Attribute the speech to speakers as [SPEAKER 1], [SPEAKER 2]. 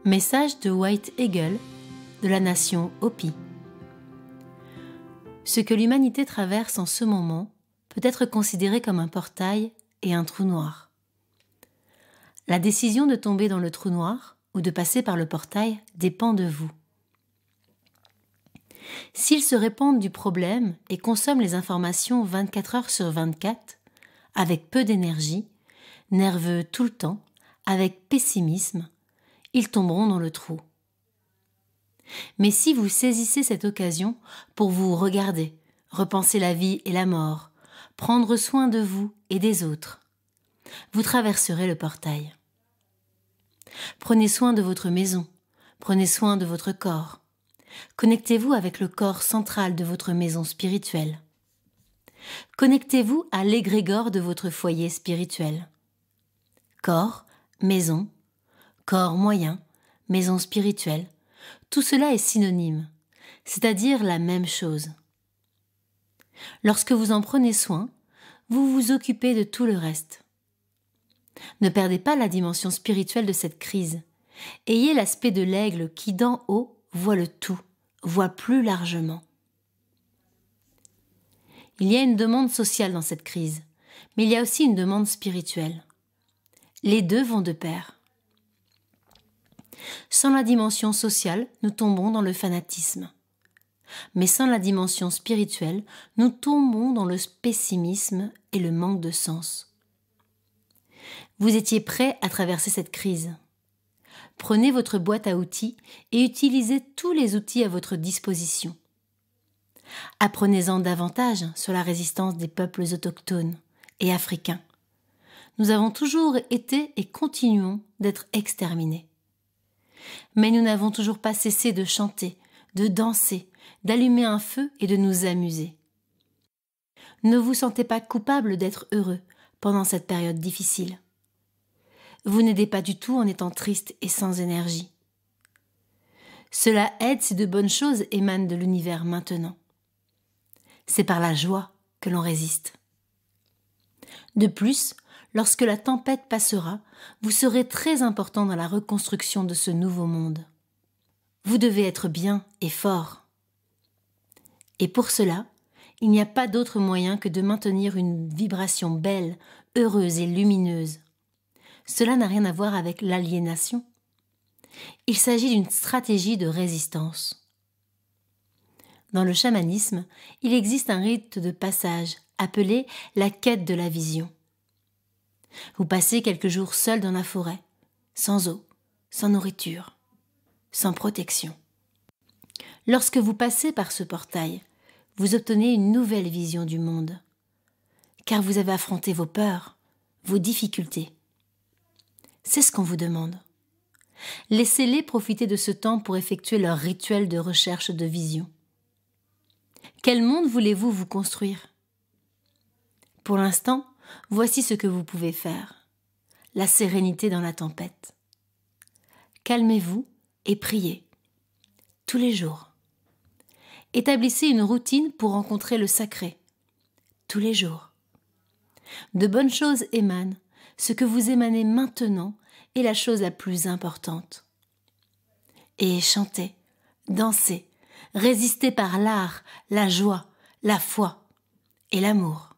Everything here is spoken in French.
[SPEAKER 1] Message de White Eagle de la nation Hopi. Ce que l'humanité traverse en ce moment peut être considéré comme un portail et un trou noir. La décision de tomber dans le trou noir ou de passer par le portail dépend de vous. S'ils se répandent du problème et consomment les informations 24 heures sur 24, avec peu d'énergie, nerveux tout le temps, avec pessimisme, ils tomberont dans le trou. Mais si vous saisissez cette occasion pour vous regarder, repenser la vie et la mort, prendre soin de vous et des autres, vous traverserez le portail. Prenez soin de votre maison, prenez soin de votre corps. Connectez-vous avec le corps central de votre maison spirituelle. Connectez-vous à l'égrégore de votre foyer spirituel. Corps, maison, corps moyen, maison spirituelle, tout cela est synonyme, c'est-à-dire la même chose. Lorsque vous en prenez soin, vous vous occupez de tout le reste. Ne perdez pas la dimension spirituelle de cette crise. Ayez l'aspect de l'aigle qui, d'en haut, voit le tout, voit plus largement. Il y a une demande sociale dans cette crise, mais il y a aussi une demande spirituelle. Les deux vont de pair. Sans la dimension sociale, nous tombons dans le fanatisme. Mais sans la dimension spirituelle, nous tombons dans le pessimisme et le manque de sens. Vous étiez prêt à traverser cette crise. Prenez votre boîte à outils et utilisez tous les outils à votre disposition. Apprenez-en davantage sur la résistance des peuples autochtones et africains. Nous avons toujours été et continuons d'être exterminés. Mais nous n'avons toujours pas cessé de chanter, de danser, d'allumer un feu et de nous amuser. Ne vous sentez pas coupable d'être heureux pendant cette période difficile. Vous n'aidez pas du tout en étant triste et sans énergie. Cela aide si de bonnes choses émanent de l'univers maintenant. C'est par la joie que l'on résiste. De plus, lorsque la tempête passera, vous serez très important dans la reconstruction de ce nouveau monde. Vous devez être bien et fort. Et pour cela, il n'y a pas d'autre moyen que de maintenir une vibration belle, heureuse et lumineuse. Cela n'a rien à voir avec l'aliénation. Il s'agit d'une stratégie de résistance. Dans le chamanisme, il existe un rite de passage appelé la quête de la vision. Vous passez quelques jours seul dans la forêt, sans eau, sans nourriture, sans protection. Lorsque vous passez par ce portail, vous obtenez une nouvelle vision du monde, car vous avez affronté vos peurs, vos difficultés. C'est ce qu'on vous demande. Laissez-les profiter de ce temps pour effectuer leur rituel de recherche de vision. Quel monde voulez-vous vous construire ? Pour l'instant, voici ce que vous pouvez faire. La sérénité dans la tempête. Calmez-vous et priez. Tous les jours. Établissez une routine pour rencontrer le sacré. Tous les jours. De bonnes choses émanent. Ce que vous émanez maintenant est la chose la plus importante. Et chantez, dansez, résistez par l'art, la joie, la foi et l'amour.